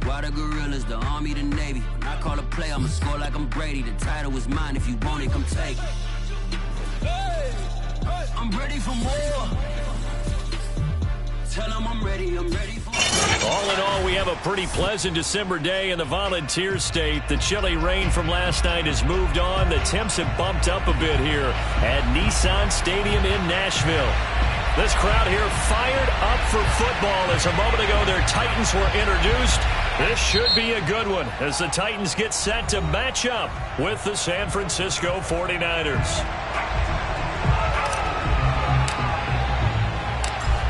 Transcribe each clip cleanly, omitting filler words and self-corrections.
Why the gorillas, the army, the navy? When I call a play, I'ma score like I'm Brady. The title is mine, if you want it, come take it. I'm ready for more. Tell them I'm ready for more. All in all, we have a pretty pleasant December day in the Volunteer State. The chilly rain from last night has moved on. The temps have bumped up a bit here at Nissan Stadium in Nashville. This crowd here fired up for football as a moment ago their Titans were introduced. This should be a good one as the Titans get set to match up with the San Francisco 49ers.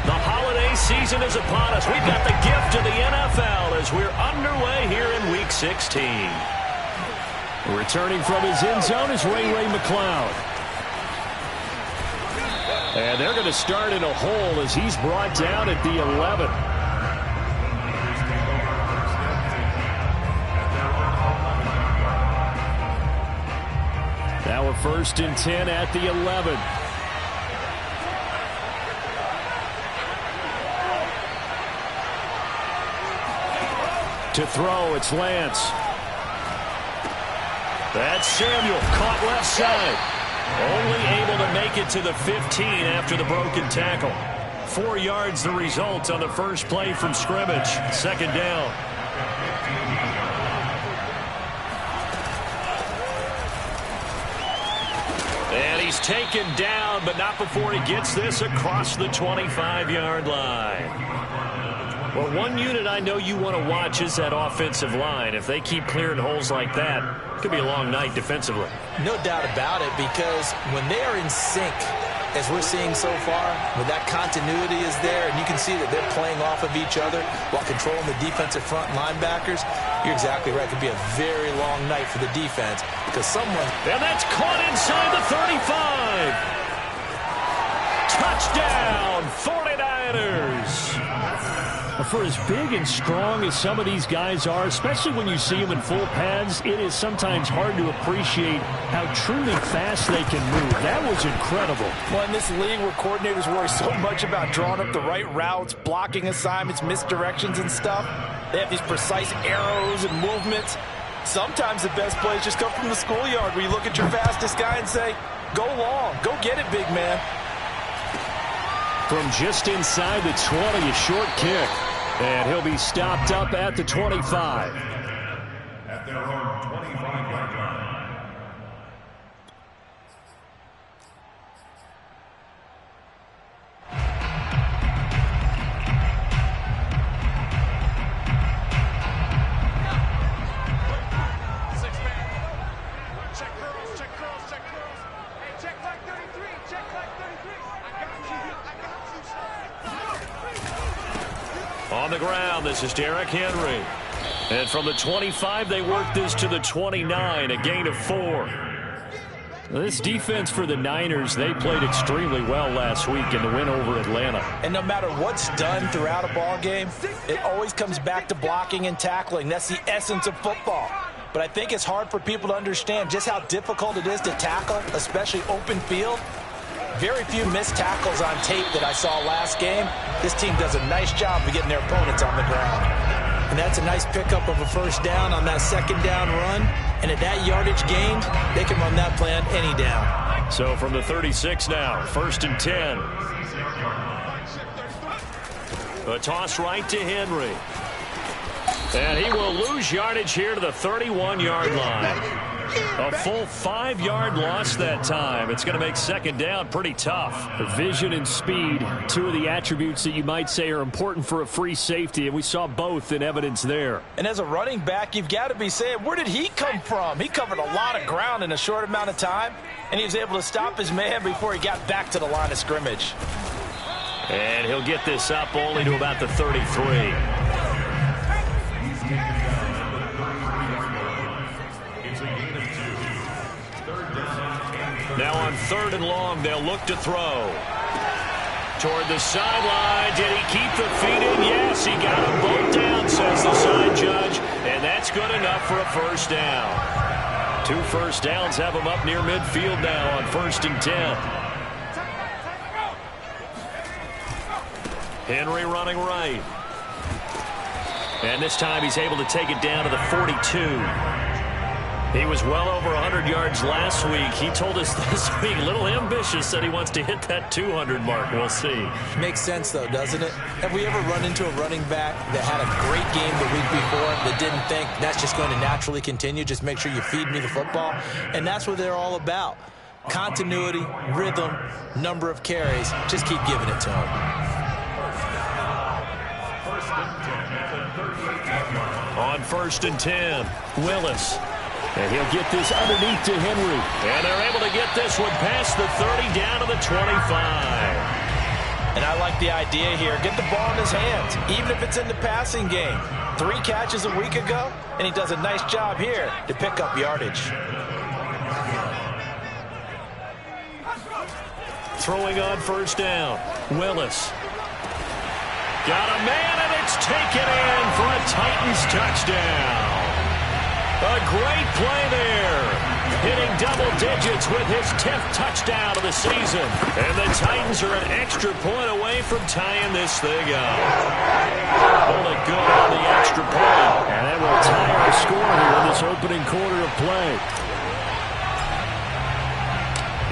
The holiday season is upon us. We've got the gift of the NFL as we're underway here in Week 16. Returning from his end zone is Ray McCloud. And they're going to start in a hole as he's brought down at the 11. Now a 1st and 10 at the 11. To throw, it's Lance. That's Samuel, caught left side. Only able to make it to the 15 after the broken tackle. 4 yards the result on the first play from scrimmage. 2nd down. And he's taken down, but not before he gets this across the 25-yard line. Well, one unit I know you want to watch is that offensive line. If they keep clearing holes like that, it could be a long night defensively. No doubt about it, because when they are in sync, as we're seeing so far, when that continuity is there, and you can see that they're playing off of each other while controlling the defensive front linebackers, you're exactly right. It could be a very long night for the defense because someone... And that's caught inside the 35. Touchdown, 49ers. For as big and strong as some of these guys are, especially when you see them in full pads, it is sometimes hard to appreciate how truly fast they can move. That was incredible. Well, in this league where coordinators worry so much about drawing up the right routes, blocking assignments, misdirections and stuff, they have these precise arrows and movements. Sometimes the best plays just come from the schoolyard where you look at your fastest guy and say, go long, go get it, big man. From just inside the 20, a short kick. And he'll be stopped up at the 25. At their own 25-yard line. Check curls, check curls, check curls. Hey, check like 33, check like 33. On the ground, this is Derrick Henry. And from the 25, they work this to the 29, a gain of 4. This defense for the Niners, they played extremely well last week in the win over Atlanta. And no matter what's done throughout a ball game, it always comes back to blocking and tackling. That's the essence of football. But I think it's hard for people to understand just how difficult it is to tackle, especially open field. Very few missed tackles on tape that I saw last game. This team does a nice job of getting their opponents on the ground. And that's a nice pickup of a 1st down on that 2nd down run. And at that yardage gained, they can run that play on any down. So from the 36 now, 1st and 10. A toss right to Henry. And he will lose yardage here to the 31-yard line. A full 5-yard loss that time. It's going to make 2nd down pretty tough. Vision and speed, 2 of the attributes that you might say are important for a free safety, and we saw both in evidence there. And as a running back, you've got to be saying, where did he come from? He covered a lot of ground in a short amount of time, and he was able to stop his man before he got back to the line of scrimmage. And he'll get this up only to about the 33. Now on 3rd and long, they'll look to throw. Toward the sideline. Did he keep the feet in? Yes, he got them both down, says the side judge. And that's good enough for a 1st down. 2 first downs have him up near midfield now on 1st and 10. Henry running right. And this time he's able to take it down to the 42. He was well over 100 yards last week. He told us this week, a little ambitious, said he wants to hit that 200 mark. We'll see. Makes sense, though, doesn't it? Have we ever run into a running back that had a great game the week before that didn't think that's just going to naturally continue? Just make sure you feed me the football. And that's what they're all about. Continuity, rhythm, number of carries. Just keep giving it to him. On 1st and 10, Willis. And he'll get this underneath to Henry. And they're able to get this one past the 30 down to the 25. And I like the idea here. Get the ball in his hands, even if it's in the passing game. 3 catches a week ago, and he does a nice job here to pick up yardage. Throwing on 1st down, Willis. Got a man, and it's taken in for a Titans touchdown. A great play there. Hitting double digits with his 10th touchdown of the season. And the Titans are an extra point away from tying this thing up. Pulled it good on the extra point. And that will tie our score here in this opening quarter of play.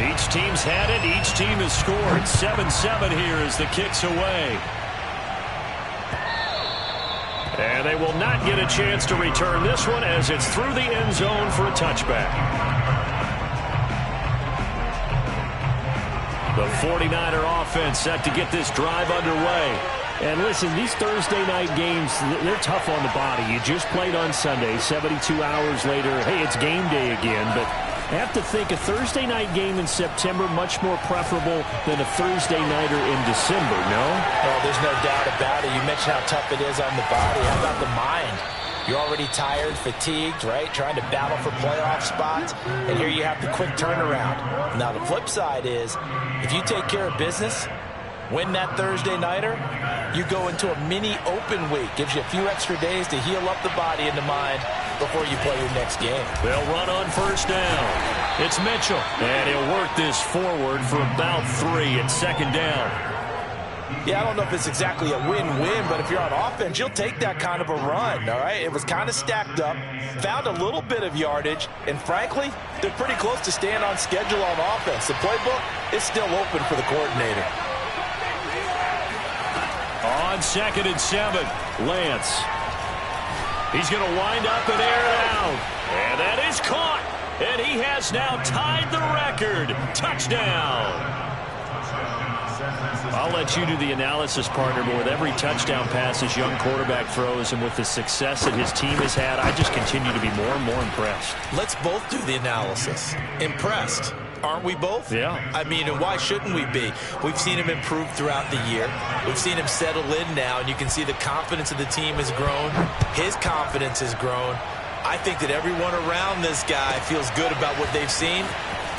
Each team's had it. Each team has scored. 7-7 here as the kick's away. And they will not get a chance to return this one as it's through the end zone for a touchback. The 49er offense set to get this drive underway. And listen, these Thursday night games, they're tough on the body. You just played on Sunday, 72 hours later. Hey, it's game day again, but I have to think a Thursday night game in September much more preferable than a Thursday nighter in December, no? Oh, there's no doubt about it. You mentioned how tough it is on the body. How about the mind? You're already tired, fatigued, right? Trying to battle for playoff spots. And here you have the quick turnaround. Now, the flip side is, if you take care of business, win that Thursday nighter, you go into a mini open week. Gives you a few extra days to heal up the body and the mind before you play your next game. They'll run on 1st down. It's Mitchell. And he'll work this forward for about 3 at 2nd down. Yeah, I don't know if it's exactly a win-win, but if you're on offense, you'll take that kind of a run, all right? It was kind of stacked up, found a little bit of yardage, and frankly, they're pretty close to staying on schedule on offense. The playbook is still open for the coordinator. On 2nd and 7, Lance. He's going to wind up and air it out. And that is caught. And he has now tied the record. Touchdown. I'll let you do the analysis, partner, but with every touchdown pass his young quarterback throws and with the success that his team has had, I just continue to be more and more impressed. Let's both do the analysis. Impressed. Aren't we both? Yeah. I mean, and why shouldn't we be? We've seen him improve throughout the year. We've seen him settle in now, and you can see the confidence of the team has grown. His confidence has grown. I think that everyone around this guy feels good about what they've seen,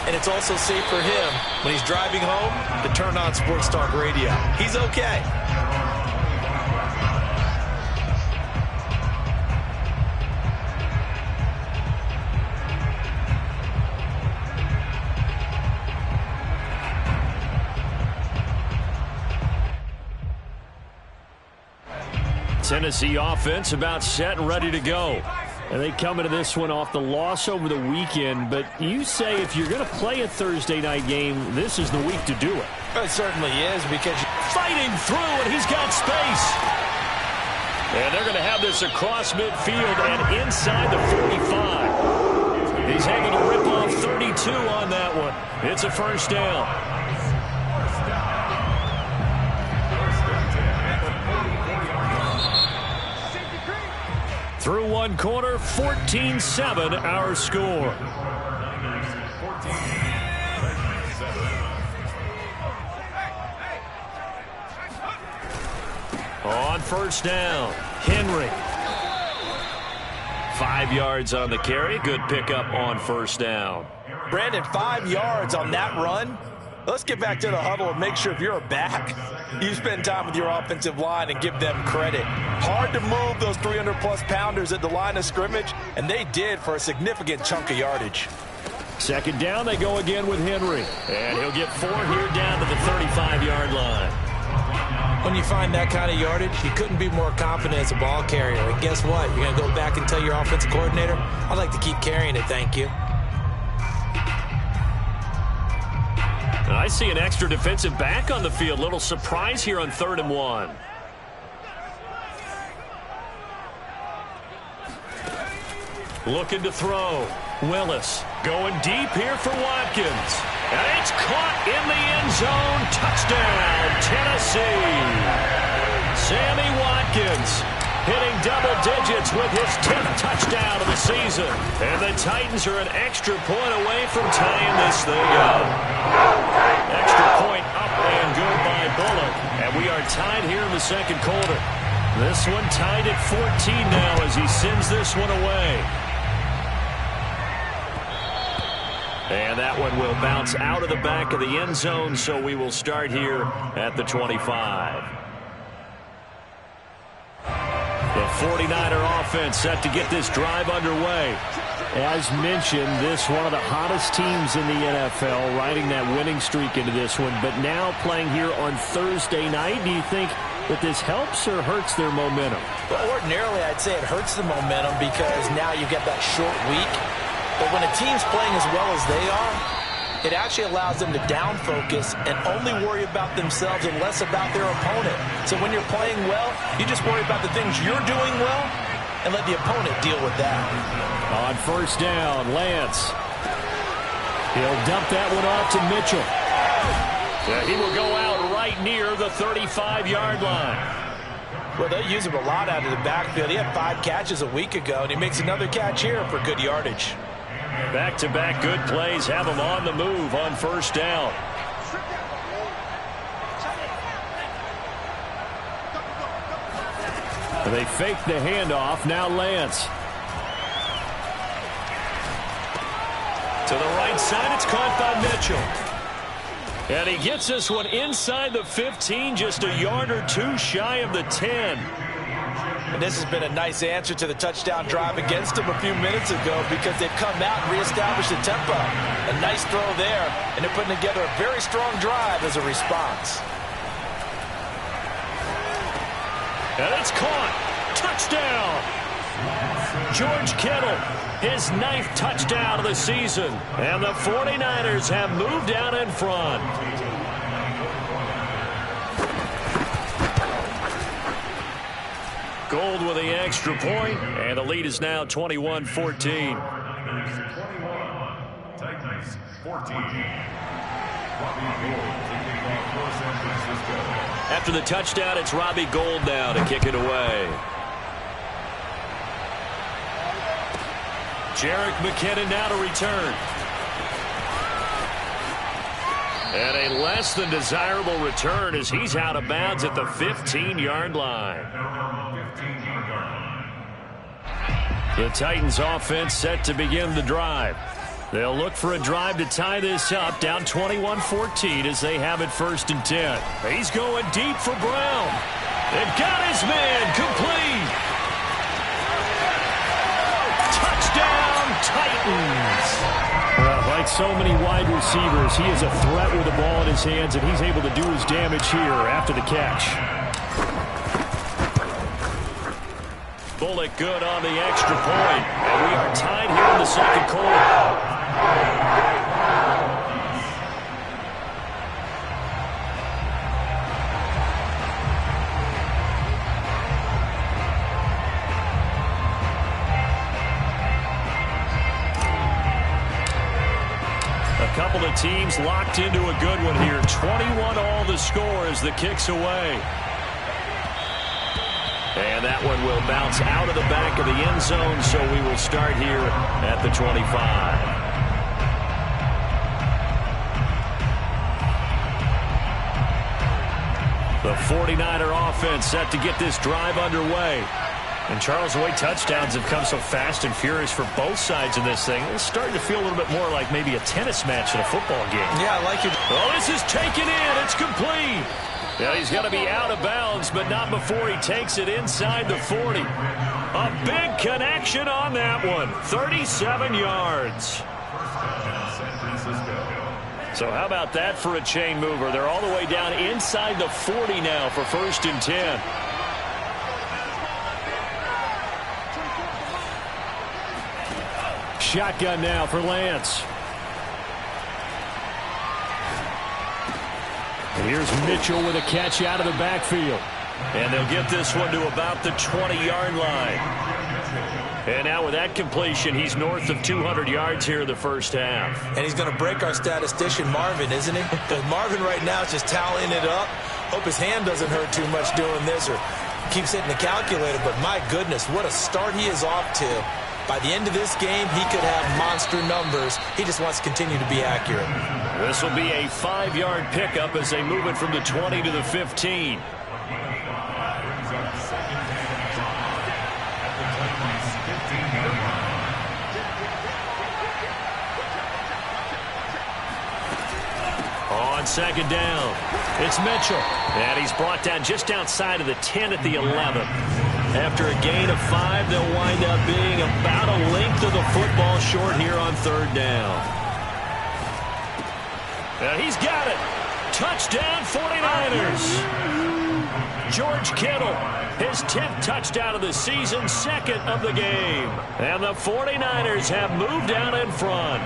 and it's also safe for him when he's driving home to turn on Sports Talk Radio. He's okay. Tennessee offense about set and ready to go. And they come into this one off the loss over the weekend. But you say if you're going to play a Thursday night game, this is the week to do it. It certainly is because fighting through, and he's got space. And they're going to have this across midfield and inside the 45. He's able to rip off 32 on that one. It's a 1st down. Through one quarter, 14-7 our score. On 1st down, Henry. 5 yards on the carry. Good pickup on 1st down. Brandon, 5 yards on that run. Let's get back to the huddle and make sure if you're a back, you spend time with your offensive line and give them credit. Hard to move those 300-plus pounders at the line of scrimmage, and they did for a significant chunk of yardage. 2nd down, they go again with Henry. And he'll get 4 here down to the 35-yard line. When you find that kind of yardage, you couldn't be more confident as a ball carrier. And guess what? You're going to go back and tell your offensive coordinator, I'd like to keep carrying it, thank you. And I see an extra defensive back on the field. Little surprise here on 3rd and 1. Looking to throw. Willis going deep here for Watkins. And it's caught in the end zone. Touchdown, Tennessee. Sammy Watkins hitting double digits with his 10th touchdown of the season. And the Titans are an extra point away from tying this thing up. Extra point up and good by Bullock. And we are tied here in the second quarter. This one tied at 14 now as he sends this one away. And that one will bounce out of the back of the end zone, so we will start here at the 25. The 49er offense set to get this drive underway. As mentioned, this one of the hottest teams in the NFL, riding that winning streak into this one, but now playing here on Thursday night. Do you think that this helps or hurts their momentum? Well, ordinarily, I'd say it hurts the momentum because now you get that short week. But when a team's playing as well as they are, it actually allows them to down focus and only worry about themselves and less about their opponent. So when you're playing well, you just worry about the things you're doing well and let the opponent deal with that. On first down, Lance. He'll dump that one off to Mitchell. Yeah, he will go out right near the 35-yard line. Well, they use him a lot out of the backfield. He had 5 catches a week ago, and he makes another catch here for good yardage. Back-to-back good plays have him on the move on first down. They fake the handoff. Now Lance. To the right side, it's caught by Mitchell. And he gets this one inside the 15, just a yard or two shy of the 10. And this has been a nice answer to the touchdown drive against them a few minutes ago because they've come out and reestablished the tempo. A nice throw there, and they're putting together a very strong drive as a response. And it's caught. Touchdown. George Kittle, his 9th touchdown of the season. And the 49ers have moved out in front. Gold with the extra point, and the lead is now 21-14. Titans 14. After the touchdown, it's Robbie Gould now to kick it away. Jerick McKinnon now to return. And a less than desirable return as he's out of bounds at the 15-yard line. The Titans offense set to begin the drive. They'll look for a drive to tie this up, down 21-14 as they have it 1st and 10. He's going deep for Brown. They've got his man complete. Touchdown, Titans. Well, like so many wide receivers, he is a threat with the ball in his hands, and he's able to do his damage here after the catch. Bullock good on the extra point, and we are tied here in the second quarter. A couple of teams locked into a good one here. 21 all the score as the kick's away. And that one will bounce out of the back of the end zone, so we will start here at the 25. The 49er offense set to get this drive underway. And Charles, the way touchdowns have come so fast and furious for both sides in this thing, it's starting to feel a little bit more like maybe a tennis match in a football game. Yeah, I like it. Oh, this is taken in. It's complete. Yeah, he's going to be out of bounds, but not before he takes it inside the 40. A big connection on that one. 37 yards. So how about that for a chain mover? They're all the way down inside the 40 now for 1st and 10. Shotgun now for Lance. And here's Mitchell with a catch out of the backfield. And they'll get this one to about the 20-yard line. And now with that completion, he's north of 200 yards here in the first half. And he's going to break our statistician, Marvin, isn't he? Because Marvin right now is just tallying it up. Hope his hand doesn't hurt too much doing this or keeps hitting the calculator. But my goodness, what a start he is off to. By the end of this game, he could have monster numbers. He just wants to continue to be accurate. This will be a 5-yard pickup as they move it from the 20 to the 15. On second down, it's Mitchell. And he's brought down just outside of the 10 at the 11. After a gain of 5, they'll wind up being about a length of the football short here on 3rd down. And he's got it. Touchdown 49ers. George Kittle, his 10th touchdown of the season, 2nd of the game. And the 49ers have moved out in front.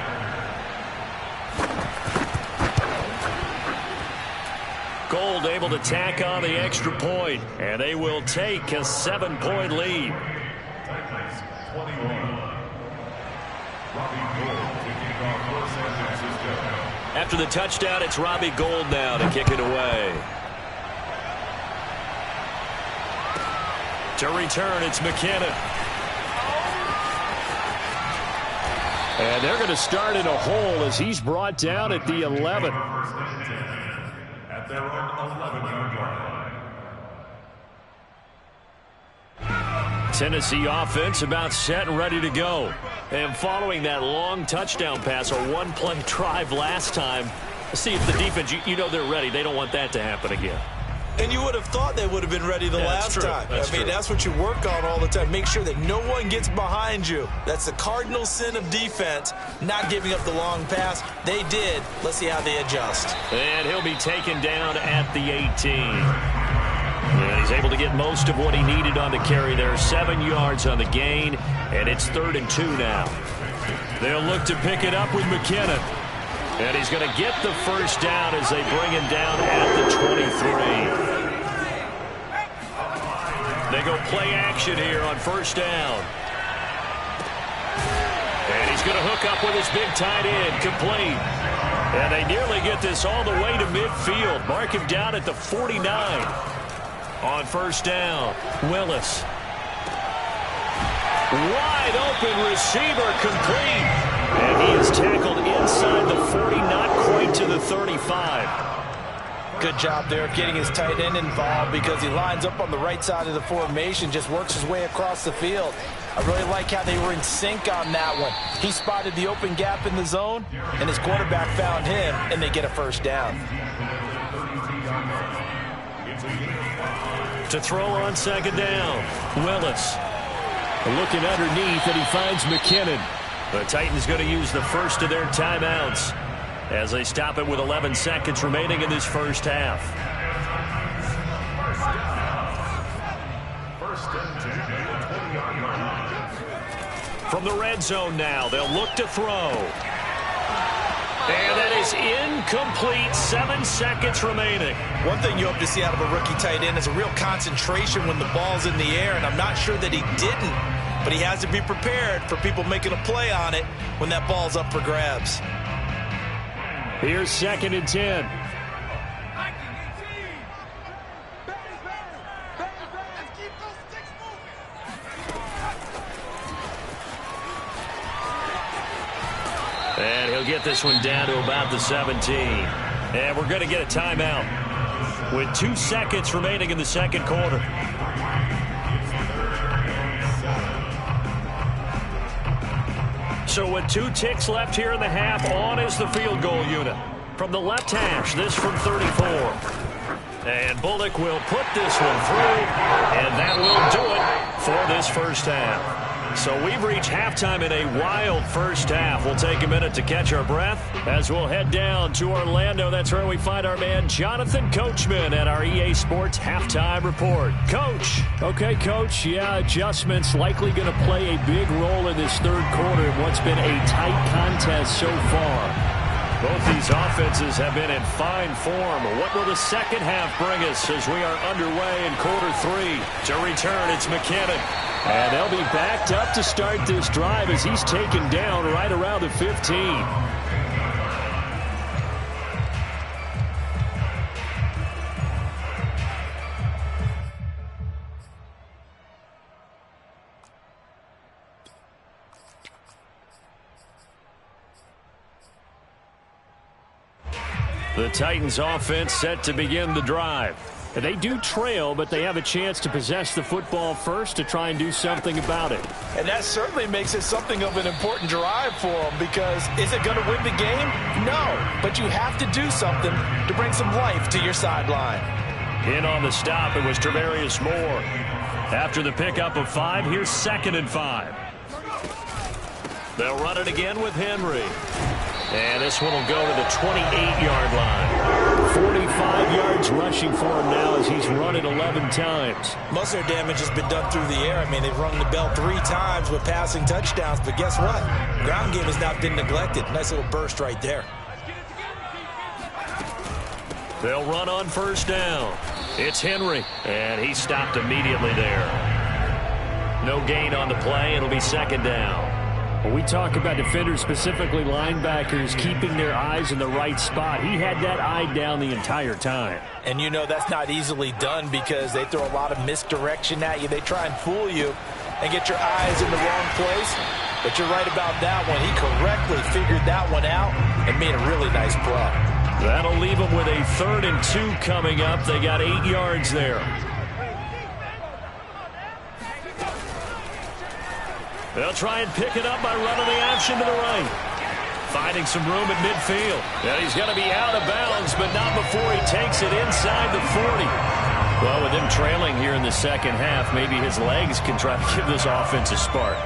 Gold able to tack on the extra point, and they will take a 7-point lead. After the touchdown, it's Robbie Gould now to kick it away. To return, it's McKinnon. And they're going to start in a hole as he's brought down at the 11. At their own 11-yard line. Tennessee offense about set and ready to go. And following that long touchdown pass, a one-play drive last time, see if the defense, you know they're ready. They don't want that to happen again. And you would have thought they would have been ready the last time. I mean, that's what you work on all the time. Make sure that no one gets behind you. That's the cardinal sin of defense, not giving up the long pass. They did. Let's see how they adjust. And he'll be taken down at the 18. And he's able to get most of what he needed on the carry there. 7 yards on the gain, and it's 3rd and 2 now. They'll look to pick it up with McKinnon. And he's going to get the first down as they bring him down at the 23. They go play action here on 1st down. And he's going to hook up with his big tight end, complete. And they nearly get this all the way to midfield. Mark him down at the 49. On 1st down, Willis. Wide open receiver, complete. And he is tackled inside the 40, not quite to the 35. Good job there getting his tight end involved because he lines up on the right side of the formation, just works his way across the field. I really like how they were in sync on that one. He spotted the open gap in the zone, and his quarterback found him, and they get a first down. To throw on 2nd down, Willis. Looking underneath, and he finds McKinnon. The Titans going to use the first of their timeouts as they stop it with 11 seconds remaining in this first half. From the red zone now, they'll look to throw. And that is incomplete. 7 seconds remaining. One thing you hope to see out of a rookie tight end is a real concentration when the ball's in the air, and I'm not sure that he didn't. But he has to be prepared for people making a play on it when that ball's up for grabs. Here's 2nd and 10. And he'll get this one down to about the 17. And we're going to get a timeout with 2 seconds remaining in the second quarter. So with 2 ticks left here in the half, on is the field goal unit. From the left hash, this from 34. And Bullock will put this one through, and that will do it for this first half. So we've reached halftime in a wild first half. We'll take a minute to catch our breath as we'll head down to Orlando. That's where we find our man Jonathan Coachman at our EA Sports Halftime Report. Coach. Okay, Coach. Yeah, adjustments likely going to play a big role in this third quarter in what's been a tight contest so far. Both these offenses have been in fine form. What will the second half bring us as we are underway in quarter three? To return, it's McKinnon. And they'll be backed up to start this drive as he's taken down right around the 15. The Titans offense set to begin the drive. They do trail, but they have a chance to possess the football first to try and do something about it. And that certainly makes it something of an important drive for them, because is it going to win the game? No, but you have to do something to bring some life to your sideline. In on the stop, it was Travarius Moore. After the pickup of 5, here's 2nd and 5. They'll run it again with Henry. And this one will go to the 28-yard line. 45 yards rushing for him now as he's run it 11 times. Most of their damage has been done through the air. I mean, they've rung the bell 3 times with passing touchdowns. But guess what? Ground game has not been neglected. Nice little burst right there. They'll run on first down. It's Henry. And he stopped immediately there. No gain on the play. It'll be 2nd down. When we talk about defenders, specifically linebackers, keeping their eyes in the right spot, he had that eye down the entire time. And you know that's not easily done because they throw a lot of misdirection at you. They try and fool you and get your eyes in the wrong place. But you're right about that one. He correctly figured that one out and made a really nice play. That'll leave them with a 3rd and 2 coming up. They got 8 yards there. They'll try and pick it up by running the option to the right. Finding some room at midfield. And he's going to be out of bounds, but not before he takes it inside the 40. Well, with him trailing here in the second half, maybe his legs can try to give this offense a spark.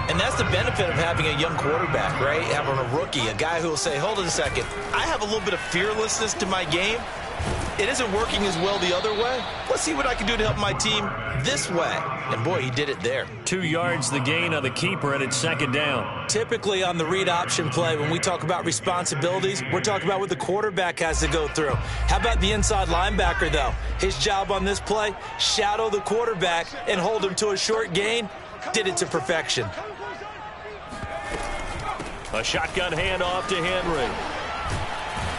And that's the benefit of having a young quarterback, right? Having a rookie, a guy who will say, hold on a second, I have a little bit of fearlessness to my game. It isn't working as well the other way. Let's see what I can do to help my team this way. And, boy, he did it there. 2 yards the gain on the keeper, and it's 2nd down. Typically on the read option play, when we talk about responsibilities, we're talking about what the quarterback has to go through. How about the inside linebacker, though? His job on this play, shadow the quarterback and hold him to a short gain. Did it to perfection. A shotgun handoff to Henry.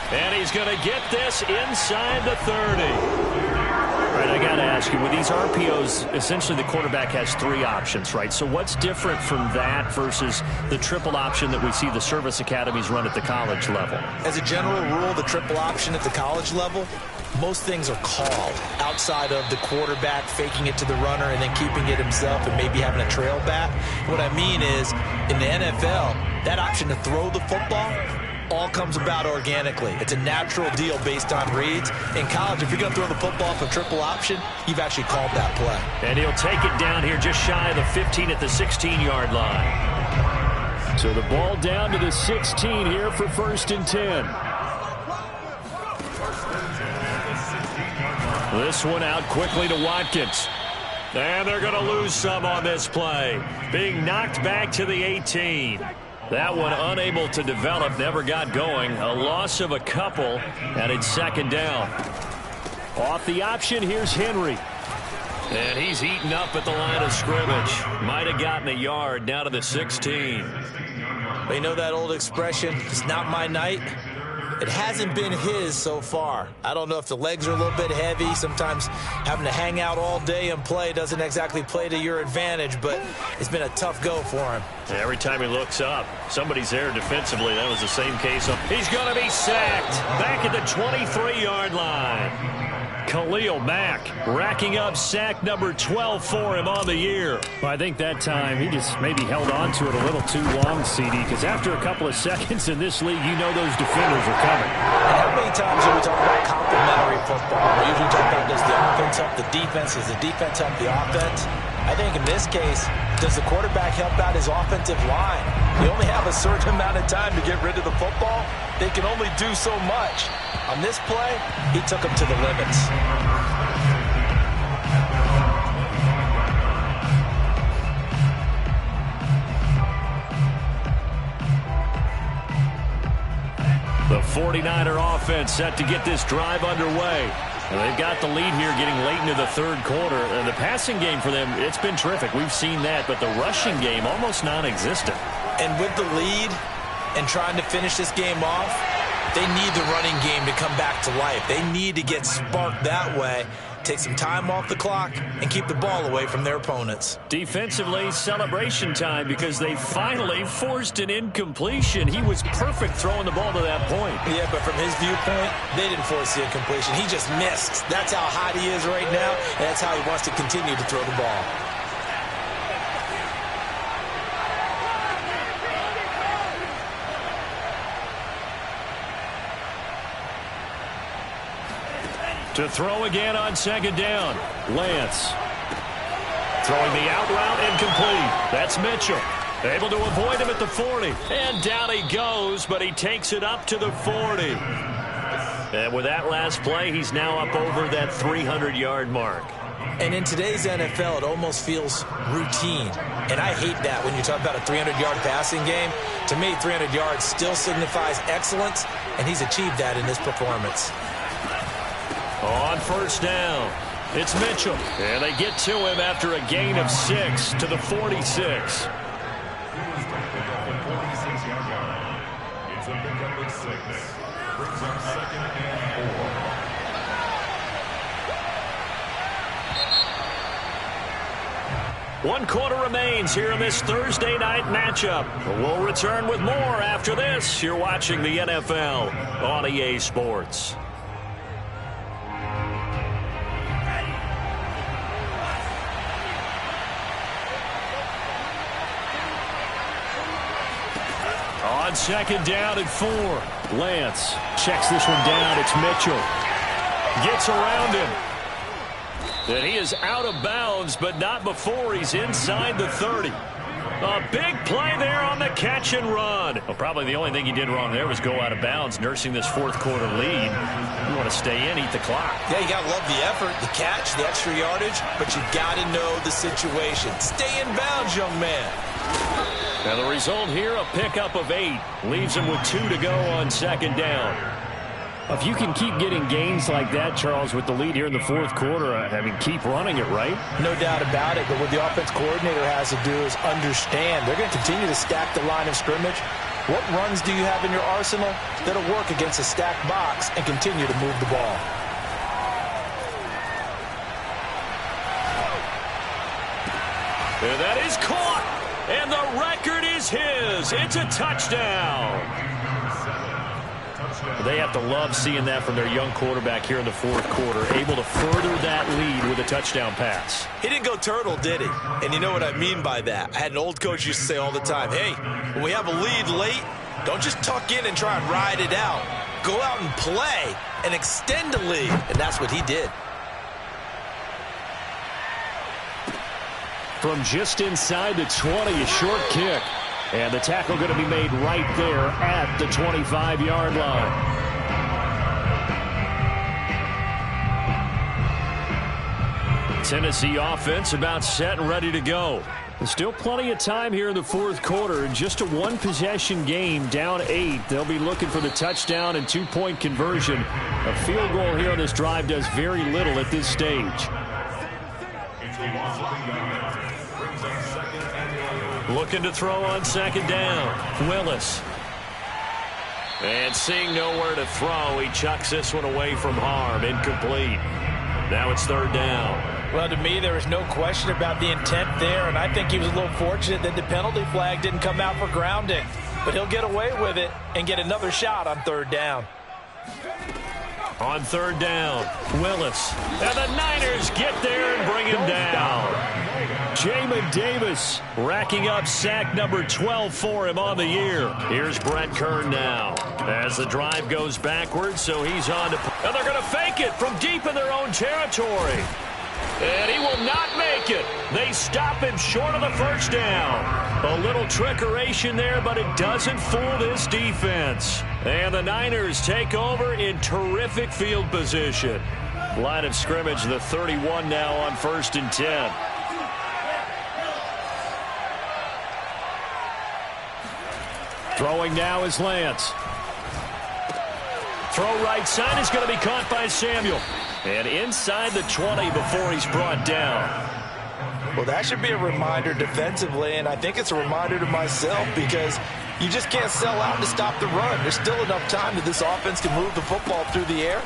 And he's going to get this inside the 30. All right, I got to ask you, with these RPOs, essentially the quarterback has 3 options, right? So what's different from that versus the triple option that we see the service academies run at the college level? As a general rule, the triple option at the college level, most things are called outside of the quarterback faking it to the runner and then keeping it himself and maybe having a trail back. What I mean is, in the NFL, that option to throw the football all comes about organically. It's a natural deal based on reads. In college, if you're going to throw the football for triple option, you've actually called that play. And he'll take it down here just shy of the 15 at the 16-yard line. So the ball down to the 16 here for 1st and 10. This one out quickly to Watkins. And they're going to lose some on this play. Being knocked back to the 18. That one unable to develop, never got going. A loss of a couple, and it's 2nd down. Off the option, here's Henry. And he's eaten up at the line of scrimmage. Might have gotten a yard down to the 16. They know that old expression, it's not my night. It hasn't been his so far. I don't know if the legs are a little bit heavy. Sometimes having to hang out all day and play doesn't exactly play to your advantage, but it's been a tough go for him. Every time he looks up, somebody's there defensively. That was the same case. He's going to be sacked back at the 23-yard line. Khalil Mack racking up sack number 12 for him on the year. Well, I think that time he just maybe held on to it a little too long, CD, because after a couple of seconds in this league, you know those defenders are coming. And how many times do we talk about complementary football? We usually talk about does the offense help the defense, does the defense help the offense? I think in this case, does the quarterback help out his offensive line? You only have a certain amount of time to get rid of the football. They can only do so much. On this play, he took him to the limits. The 49er offense set to get this drive underway. And they've got the lead here getting late into the third quarter. And the passing game for them, it's been terrific. We've seen that, but the rushing game almost non-existent. And with the lead and trying to finish this game off, they need the running game to come back to life. They need to get sparked that way, take some time off the clock, and keep the ball away from their opponents. Defensively, celebration time because they finally forced an incompletion. He was perfect throwing the ball to that point. Yeah, but from his viewpoint, they didn't force the incompletion. He just missed. That's how hot he is right now, and that's how he wants to continue to throw the ball. To throw again on second down. Lance. Throwing the out route incomplete. That's Mitchell. Able to avoid him at the 40. And down he goes, but he takes it up to the 40. And with that last play, he's now up over that 300-yard mark. And in today's NFL, it almost feels routine. And I hate that when you talk about a 300-yard passing game. To me, 300 yards still signifies excellence, and he's achieved that in this performance. On first down, it's Mitchell. And they get to him after a gain of 6 to the 46. It's a pickup of 6. Brings up 2nd and 4. 1 quarter remains here in this Thursday night matchup. We'll return with more after this. You're watching the NFL on EA Sports. On second down at 4. Lance checks this one down. It's Mitchell. Gets around him. And he is out of bounds, but not before he's inside the 30. A big play there on the catch and run. Well, probably the only thing he did wrong there was go out of bounds, nursing this fourth quarter lead. You want to stay in, eat the clock. Yeah, you got to love the effort, the catch, the extra yardage, but you got to know the situation. Stay in bounds, young man. Now the result here, a pickup of 8. Leaves him with 2 to go on second down. If you can keep getting gains like that, Charles, with the lead here in the fourth quarter, I mean, keep running it, right? No doubt about it, but what the offense coordinator has to do is understand. They're going to continue to stack the line of scrimmage. What runs do you have in your arsenal that'll work against a stacked box and continue to move the ball? And that is caught, and the record is his. It's a touchdown. They have to love seeing that from their young quarterback here in the fourth quarter, able to further that lead with a touchdown pass. He didn't go turtle, did he? And you know what I mean by that. I had an old coach used to say all the time, hey, when we have a lead late, don't just tuck in and try and ride it out. Go out and play and extend the lead. And that's what he did. From just inside the 20, a short kick. And the tackle going to be made right there at the 25-yard line. Tennessee offense about set and ready to go. There's still plenty of time here in the fourth quarter. Just a one-possession game, down 8. They'll be looking for the touchdown and two-point conversion. A field goal here on this drive does very little at this stage. Looking to throw on second down. Willis. And seeing nowhere to throw, he chucks this one away from harm. Incomplete. Now it's third down. Well, to me, there is no question about the intent there, and I think he was a little fortunate that the penalty flag didn't come out for grounding. But he'll get away with it and get another shot on third down. On third down, Willis. And the Niners get there and bring him down. Jamin Davis racking up sack number 12 for him on the year. Here's Brett Kern now as the drive goes backwards, so he's on to... And they're going to fake it from deep in their own territory. And he will not make it. They stop him short of the first down. A little trickeration there, but it doesn't fool this defense. And the Niners take over in terrific field position. Line of scrimmage, the 31 now on 1st and 10. Throwing now is Lance. Throw right side is going to be caught by Samuel. And inside the 20 before he's brought down. Well, that should be a reminder defensively, and I think it's a reminder to myself because you just can't sell out to stop the run. There's still enough time that this offense can move the football through the air,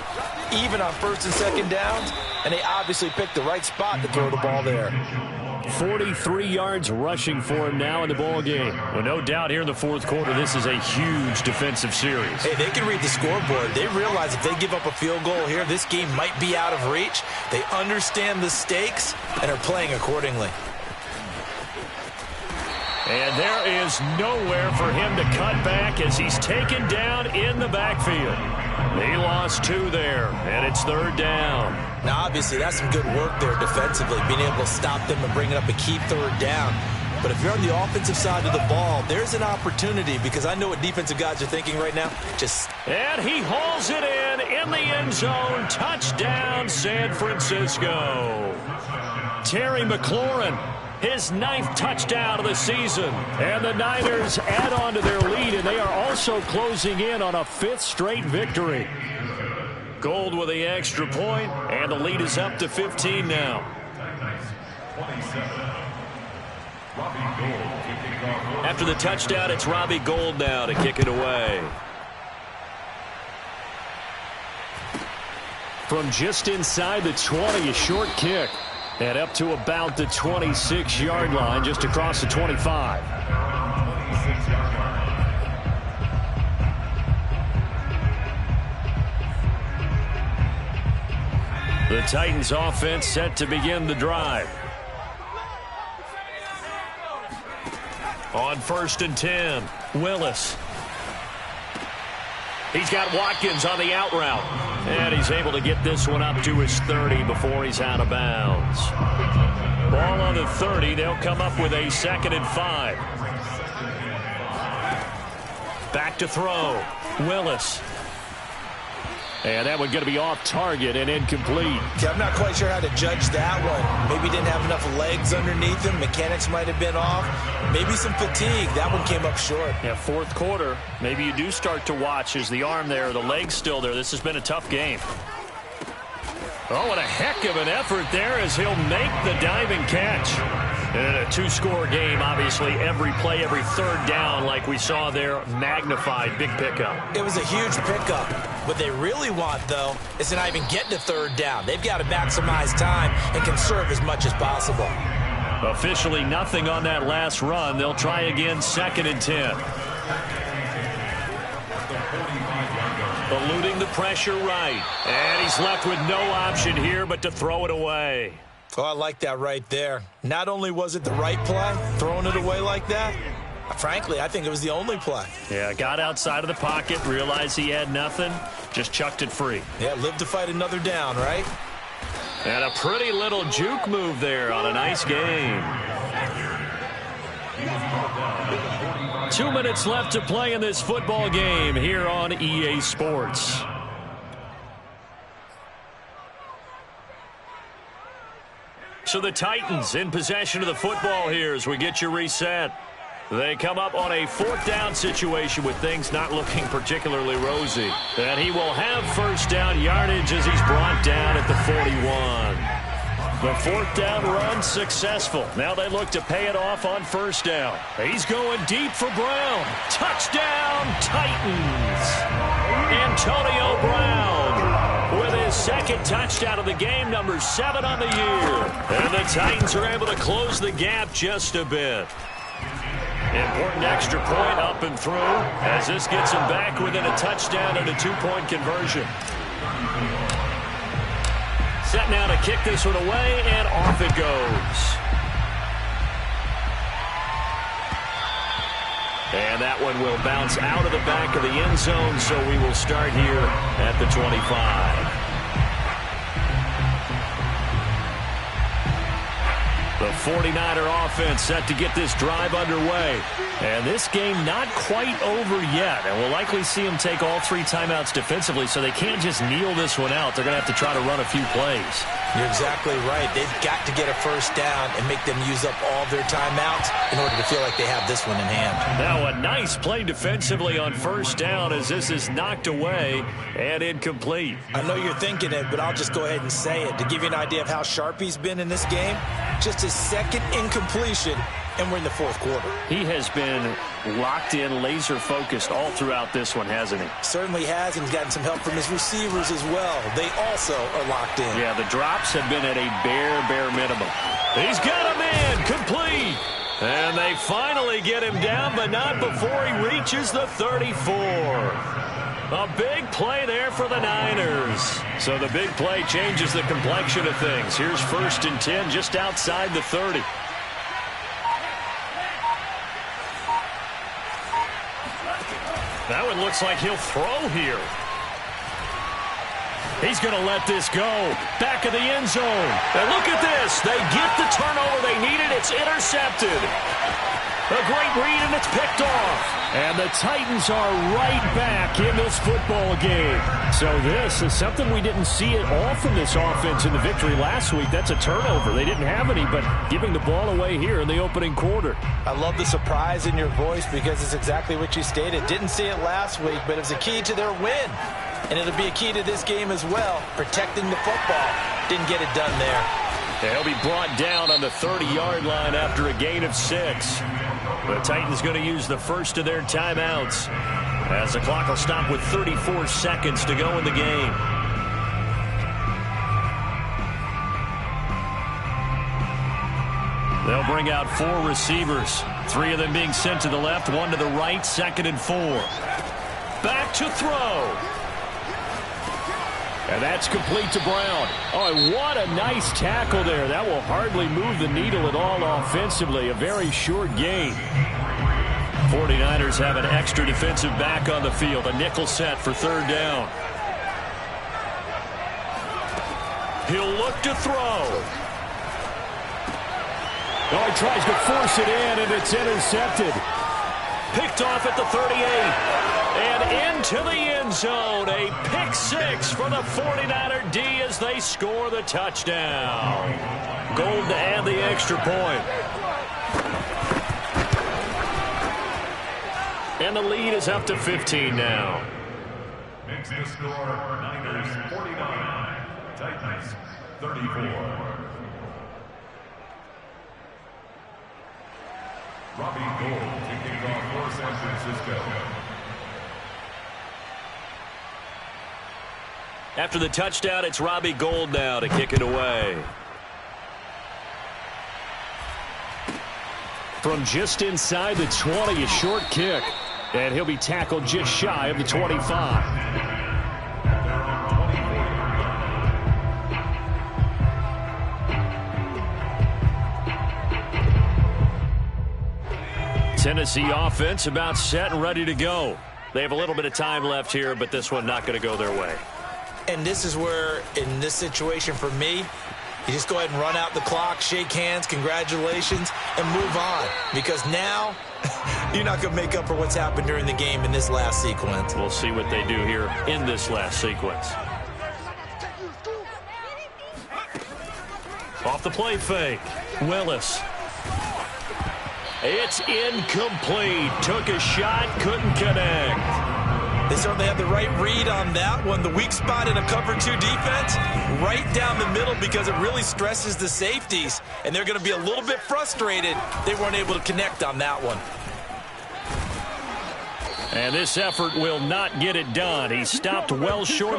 even on 1st and 2nd downs, and they obviously picked the right spot to throw the ball there. 43 yards rushing for him now in the ball game. Well, no doubt here in the 4th quarter, this is a huge defensive series. Hey, they can read the scoreboard. They realize if they give up a field goal here, this game might be out of reach. They understand the stakes and are playing accordingly. And there is nowhere for him to cut back as he's taken down in the backfield. He lost 2 there, and it's 3rd down. Now, obviously, that's some good work there defensively, being able to stop them and bring it up a key 3rd down. But if you're on the offensive side of the ball, there's an opportunity because I know what defensive guys are thinking right now. And he hauls it in the end zone. Touchdown, San Francisco. Terry McLaurin, his 9th touchdown of the season. And the Niners add on to their lead, and they are also closing in on a 5th straight victory. Gold with the extra point, and the lead is up to 15 now. After the touchdown, it's Robbie Gould now to kick it away. From just inside the 20, a short kick. And up to about the 26-yard line, just across the 25. The Titans offense set to begin the drive. On 1st and 10, Willis. He's got Watkins on the out route. And he's able to get this one up to his 30 before he's out of bounds. Ball on the 30. They'll come up with a 2nd and 5. Back to throw. Willis. And that one going to be off target and incomplete. Okay, I'm not quite sure how to judge that one. Maybe he didn't have enough legs underneath him. Mechanics might have been off. Maybe some fatigue. That one came up short. Yeah, 4th quarter. Maybe you do start to watch. Is the arm there, the leg's still there? This has been a tough game. Oh, what a heck of an effort there as he'll make the diving catch. And a 2-score game, obviously, every play, every 3rd down, like we saw there, magnified, big pickup. It was a huge pickup. What they really want, though, is to not even get to 3rd down. They've got to maximize time and conserve as much as possible. Officially nothing on that last run. They'll try again, 2nd and 10. Eluding the pressure right. And he's left with no option here but to throw it away. Oh, I like that right there. Not only was it the right play, throwing it away like that, frankly, I think it was the only play. Yeah, got outside of the pocket, realized he had nothing, just chucked it free. Yeah, live to fight another down, right? And a pretty little juke move there on a nice game. 2 minutes left to play in this football game here on EA Sports. So the Titans in possession of the football here as we get you reset. They come up on a 4th down situation with things not looking particularly rosy. And he will have 1st down yardage as he's brought down at the 41. The 4th down run successful. Now they look to pay it off on 1st down. He's going deep for Brown. Touchdown, Titans. Antonio Brown with his 2nd touchdown of the game, number 7 on the year. And the Titans are able to close the gap just a bit. Important extra point up and through as this gets him back within a touchdown and a 2-point conversion. Set now to kick this one away, and off it goes. And that one will bounce out of the back of the end zone, so we will start here at the 25. The 49er offense set to get this drive underway. And this game not quite over yet. And we'll likely see them take all 3 timeouts defensively, so they can't just kneel this one out. They're going to have to try to run a few plays. You're exactly right. They've got to get a first down and make them use up all their timeouts in order to feel like they have this one in hand. Now a nice play defensively on first down as this is knocked away and incomplete. I know you're thinking it, but I'll just go ahead and say it. To give you an idea of how sharp he's been in this game, just his second incompletion, and we're in the 4th quarter. He has been locked in, laser-focused all throughout this one, hasn't he? Certainly has, and he's gotten some help from his receivers as well. They also are locked in. Yeah, the drops have been at a bare minimum. He's got a man, complete. And they finally get him down, but not before he reaches the 34. A big play there for the Niners. So the big play changes the complexion of things. Here's 1st and 10 just outside the 30. That one looks like he'll throw here. He's going to let this go. Back of the end zone. And look at this. They get the turnover they needed. It's intercepted. A great read, and it's picked off. And the Titans are right back in this football game. So this is something we didn't see at all from this offense in the victory last week. That's a turnover. They didn't have any, but giving the ball away here in the opening quarter. I love the surprise in your voice because it's exactly what you stated. Didn't see it last week, but it was a key to their win. And it'll be a key to this game as well, protecting the football. Didn't get it done there. He'll be brought down on the 30-yard line after a gain of 6. The Titans going to use the first of their timeouts as the clock will stop with 34 seconds to go in the game. They'll bring out 4 receivers, 3 of them being sent to the left, 1 to the right, 2nd and 4. Back to throw. And that's complete to Brown. Oh, and what a nice tackle there. That will hardly move the needle at all offensively. A very short gain. 49ers have an extra defensive back on the field. A nickel set for 3rd down. He'll look to throw. Oh, he tries to force it in, and it's intercepted. Picked off at the 38. And into the end zone. A pick 6 for the 49er D as they score the touchdown. Gold to add the extra point. And the lead is up to 15 now. Makes the score Niners 49, Titans 34. Robbie Gould kicking off for San Francisco. After the touchdown, it's Robbie Gould now to kick it away. From just inside the 20, a short kick. And he'll be tackled just shy of the 25. Tennessee offense about set and ready to go. They have a little bit of time left here, but this one not going to go their way. And this is where, in this situation for me, you just go ahead and run out the clock, shake hands, congratulations, and move on. Because now, you're not going to make up for what's happened during the game in this last sequence. We'll see what they do here in this last sequence. Off the play fake. Willis. It's incomplete. Took a shot, couldn't connect. They certainly had the right read on that one. The weak spot in a cover 2 defense, right down the middle because it really stresses the safeties. And they're going to be a little bit frustrated they weren't able to connect on that one. And this effort will not get it done. He stopped well short.